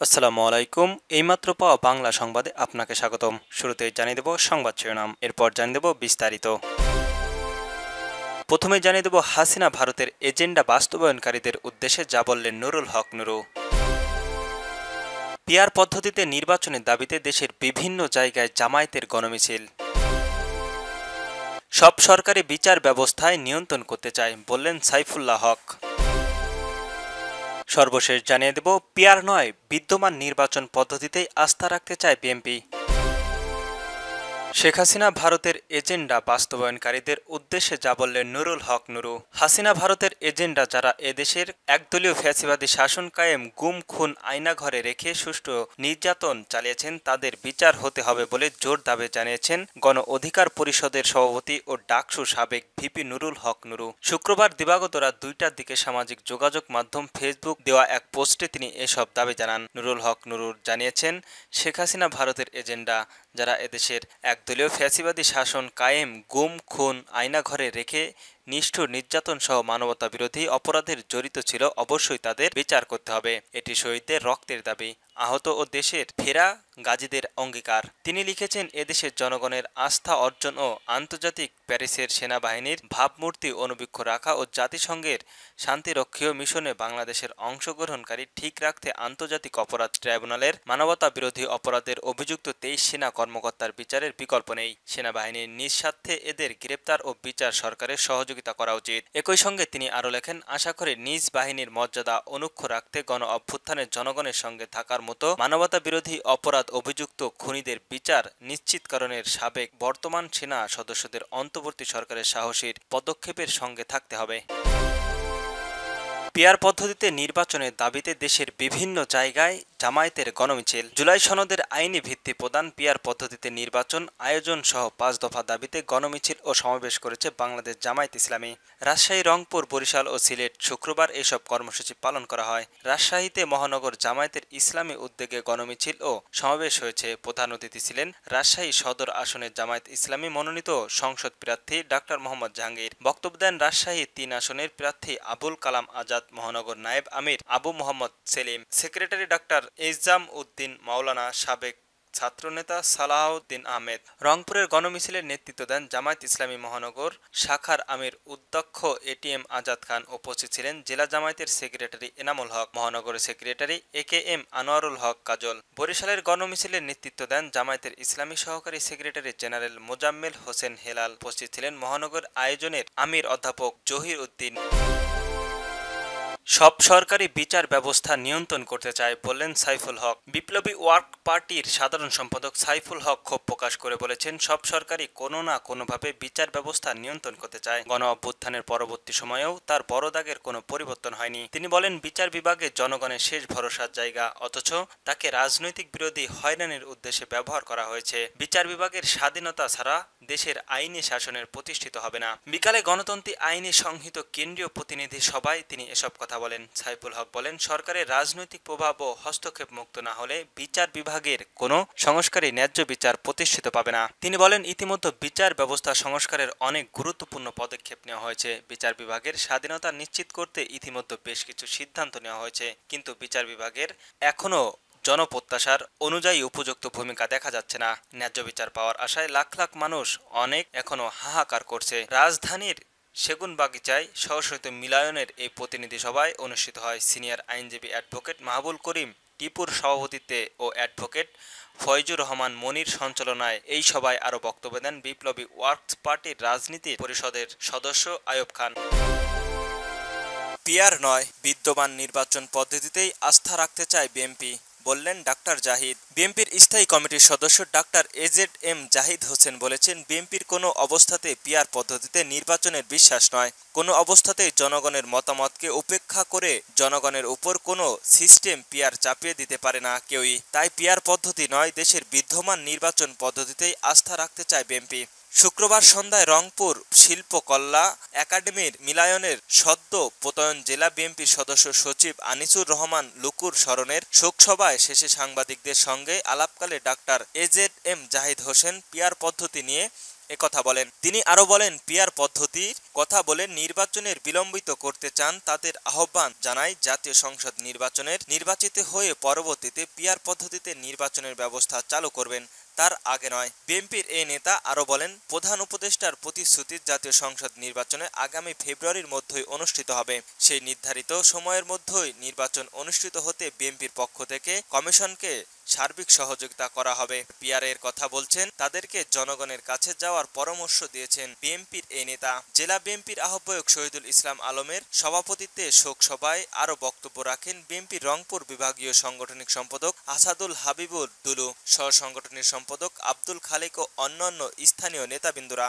আসসালামু আলাইকুম। এইমাত্র পাওয়া বাংলা সংবাদে আপনাকে স্বাগতম। শুরুতেই জানিয়ে দেব সংবাদ শিরোনাম, এরপর জানিয়ে দেব বিস্তারিত। প্রথমে জানিয়ে দেব হাসিনা ভারতের এজেন্ডা বাস্তবায়নকারীদের উদ্দেশ্যে যা বললেন নুরুল হক নুরু। পিআর পদ্ধতিতে নির্বাচনের দাবিতে দেশের বিভিন্ন জায়গায় জামায়াতের গণমিছিল। সব সরকারি বিচার ব্যবস্থায় নিয়ন্ত্রণ করতে চায় বললেন সাইফুল্লাহ হক। সর্বশেষ জানিয়ে দেব পিআর নয় বিদ্যমান নির্বাচন পদ্ধতিতেই আস্থা রাখতে চায় বিএনপি। শেখ হাসিনা ভারতের এজেন্ডা বাস্তবায়নকারীদের উদ্দেশ্যে যা বললেন নুরুল হক নুরু। হাসিনা ভারতের এজেন্ডা যারা এদেশের একদলীয় ফ্যাসিবাদী শাসন কায়েম, গুম খুন আয়নাঘরে রেখে সুষ্ঠু নির্যাতন চালিয়েছেন তাদের বিচার হতে হবে বলে জোর দাবি জানিয়েছেন গণ অধিকার পরিষদের সভাপতি ও ডাকসু সাবেক ভিপি নুরুল হক নুরু। শুক্রবার দিবাগত রাত 2টার দিকে সামাজিক যোগাযোগ মাধ্যম ফেসবুক দেওয়া এক পোস্টে তিনি এসব দাবি জানান। নুরুল হক নুরু জানিয়েছেন, শেখ হাসিনা ভারতের এজেন্ডা যারা এদেশের একদলীয় ফ্যাসিবাদী শাসন কায়েম, গুম খুন আয়নাঘরে রেখে নিষ্ঠুর নির্যাতন সহ মানবতা বিরোধী অপরাধের জড়িত ছিল, অবশ্যই তাদের বিচার করতে হবে। এটি শহীদদের রক্তের দাবি, আহত ও দেশের ফেরা গাজীদের অঙ্গীকার। তিনি লিখেছেন, এদেশের জনগণের আস্থা অর্জন ও আন্তর্জাতিক প্যারিসের সেনাবাহিনীর ভাবমূর্তি অনুবীক্ষ রাখা ও জাতিসংঘের শান্তিরক্ষীয় মিশনে বাংলাদেশের অংশগ্রহণকারী ঠিক রাখতে আন্তর্জাতিক অপরাধ ট্রাইব্যুনালের মানবতা বিরোধী অপরাধের অভিযুক্ত 23 সেনা কর্মকর্তার বিচারের বিকল্প নেই। সেনাবাহিনীর নিঃস্বার্থে এদের গ্রেপ্তার ও বিচার সরকারের সহযোগিতা করা উচিত। একই সঙ্গে তিনি আরও লেখেন, আশা করি নিজ বাহিনীর মর্যাদা অনুক্ষ রাখতে গণ অভ্যুত্থানের জনগণের সঙ্গে থাকার মতো মানবতা বিরোধী অপরাধ অভিযুক্ত খুনিদের বিচার নিশ্চিতকরণের সাবেক বর্তমান সেনা সদস্যদের অন্তর্বর্তী সরকারের সাহসী পদক্ষেপের সঙ্গে থাকতে হবে। পিআর পদ্ধতিতে নির্বাচনের দাবিতে দেশের বিভিন্ন জায়গায় জামায়াতের গণমিছিল। জুলাই সনদের আইনি ভিত্তি প্রদান, পিআর পদ্ধতিতে নির্বাচন আয়োজন সহ 5 দফা দাবিতে গণমিছিল ও সমাবেশ করেছে বাংলাদেশ জামায়াত ইসলামী। রাজশাহী, রংপুর, বরিশাল ও সিলেট শুক্রবার এসব কর্মসূচি পালন করা হয়। রাজশাহীতে মহানগর জামায়াতের ইসলামী উদ্যোগে গণমিছিল ও সমাবেশ হয়েছে। প্রধান অতিথি ছিলেন রাজশাহী সদর আসনের জামায়াত ইসলামী মনোনীত সংসদ প্রার্থী ডাক্তার মোহাম্মদ জাহাঙ্গীর। বক্তব্য দেন রাজশাহী 3 আসনের প্রার্থী আবুল কালাম আজাদ, মহানগর নায়েব আমির আবু মোহাম্মদ সেলিম, সেক্রেটারি ডাক্তার ইসজাম উদ্দিন মাওলানা, সাবেক ছাত্রনেতা সালাহউদ্দিন আহমেদ। রংপুরের গণমিছিলের নেতৃত্ব দেন জামায়াত ইসলামী মহানগর শাখার আমির অধ্যক্ষ এটিএম আজাদ খান। উপস্থিত ছিলেন জেলা জামায়াতের সেক্রেটারি এনামুল হক, মহানগরের সেক্রেটারি একেএম আনোয়ারুল হক কাজল। বরিশালের গণমিছিলের নেতৃত্ব দেন জামায়াতের ইসলামী সহকারী সেক্রেটারি জেনারেল মোজাম্মেল হোসেন হেলাল। উপস্থিত ছিলেন মহানগর আয়োজনের আমির অধ্যাপক জহির উদ্দিন। সব সরকারি বিচার ব্যবস্থা নিয়ন্ত্রণ করতে চায় বললেন সাইফুল হক। বিপ্লবী ওয়ার্ক পার্টির সাধারণ সম্পাদক সাইফুল হক ক্ষোভ প্রকাশ করে বলেছেন, সব সরকারই কোনো না কোনোভাবে বিচার ব্যবস্থা নিয়ন্ত্রণ করতে চায়। গণ অভ্যুত্থানের পরবর্তী সময়েও তার বড় দাগের কোনো পরিবর্তন হয়নি। তিনি বলেন, বিচার বিভাগে জনগণের শেষ ভরসার জায়গা, অথচ তাকে রাজনৈতিক বিরোধী হয়রানির উদ্দেশ্যে ব্যবহার করা হয়েছে। বিচার বিভাগের স্বাধীনতা ছাড়া দেশের আইনি শাসনের প্রতিষ্ঠিত হবে না। বিকালে গণতন্ত্রী আইনে সংহিত কেন্দ্রীয় প্রতিনিধি সভায় তিনি এসব কথা বলেন। সাইফুল হক বলেন, সরকারের রাজনৈতিক প্রভাব ও হস্তক্ষেপ মুক্ত না হলে বিচার বিভাগের কোনো সংস্কারই ন্যায্য বিচার প্রতিষ্ঠিত পাবে না। তিনি বলেন, ইতিমধ্যে বিচার ব্যবস্থা সংস্কারের অনেক গুরুত্বপূর্ণ পদক্ষেপ নেওয়া হয়েছে। বিচার বিভাগের স্বাধীনতা নিশ্চিত করতে ইতিমধ্যে বেশ কিছু সিদ্ধান্ত নেওয়া হয়েছে, কিন্তু বিচার বিভাগের এখনও জনপ্রত্যাশার অনুযায়ী উপযুক্ত ভূমিকা দেখা যাচ্ছে না। ন্যায্য বিচার পাওয়ার আশায় লাখ লাখ মানুষ অনেক এখনো হাহাকার করছে। রাজধানীর সেগুনবাগিচায় সহস্রিত মিলায়নের এই প্রতিনিধি সভায় অনুষ্ঠিত হয়। সিনিয়র আইনজীবী অ্যাডভোকেট মাহবুল করিম টিপুর সভাপতিত্বে ও অ্যাডভোকেট ফয়জুর রহমান মনির সঞ্চালনায় এই সভায় আরও বক্তব্য দেন বিপ্লবী ওয়ার্কস পার্টির রাজনীতি পরিষদের সদস্য আয়ুব খান। পিআর নয় বিদ্যমান নির্বাচন পদ্ধতিতেই আস্থা রাখতে চায় বিএনপি বললেন ডাক্তার জাহিদ। বিএনপির স্থায়ী কমিটির সদস্য ডাক্তার এজেড জাহিদ হোসেন বলেছেন, বিএনপির কোনো অবস্থাতে পিআর পদ্ধতিতে নির্বাচনের বিশ্বাস নয়। কোনো অবস্থাতেই জনগণের মতামতকে উপেক্ষা করে জনগণের উপর কোনো সিস্টেম পিআর চাপিয়ে দিতে পারে না কেউই। তাই পিআর পদ্ধতি নয়, দেশের বিদ্যমান নির্বাচন পদ্ধতিতেই আস্থা রাখতে চায় বিএনপি। শুক্রবার সন্ধ্যায় রংপুর শিল্পকলা একাডেমির মিলায়নের সদ্য প্রত্যয়ন জেলা বিএনপির সদস্য সচিব আনিসুর রহমান লুকুর স্মরণের শোকসভায় শেষে সাংবাদিকদের সঙ্গে আলাপকালে doctor AZ Zahid Hossain PR পদ্ধতি নিয়ে একথা বলেন। তিনি আরো বলেন, পিআর পদ্ধতির কথা বলে নির্বাচনের বিলম্বিত করতে চান তাদের আহ্বান জানায় জাতীয় সংসদ নির্বাচিত হয়ে পরবর্তীতে পিআর পদ্ধতিতে নির্বাচনের ব্যবস্থা চালু করবেন, তার আগে নয়। বিএনপির এই নেতা আরো বলেন, প্রধান উপদেষ্টার প্রতিশ্রুতি জাতীয় সংসদ নির্বাচনে আগামী ফেব্রুয়ারির মধ্যেই অনুষ্ঠিত হবে। সেই নির্ধারিত সময়ের মধ্যেই নির্বাচন অনুষ্ঠিত হতে বিএনপির পক্ষ থেকে কমিশনকে সার্বিক সহযোগিতা করা হবে। পিআরের কথা বলছেন, তাদেরকে জনগণের কাছে যাওয়ার পরামর্শ দিয়েছেন বিএনপির এই নেতা। জেলা বিএনপির আহ্বায়ক শহীদুল ইসলাম আলমের সভাপতিত্বে শোক সভায় আরো বক্তব্য রাখেন বিএনপির রংপুর বিভাগীয় সাংগঠনিক সম্পাদক আসাদুল হাবিবুর দুলু, সহ সাংগঠনিক সম্পাদক আব্দুল খালেক ও অন্যান্য স্থানীয় নেতাবৃন্দরা।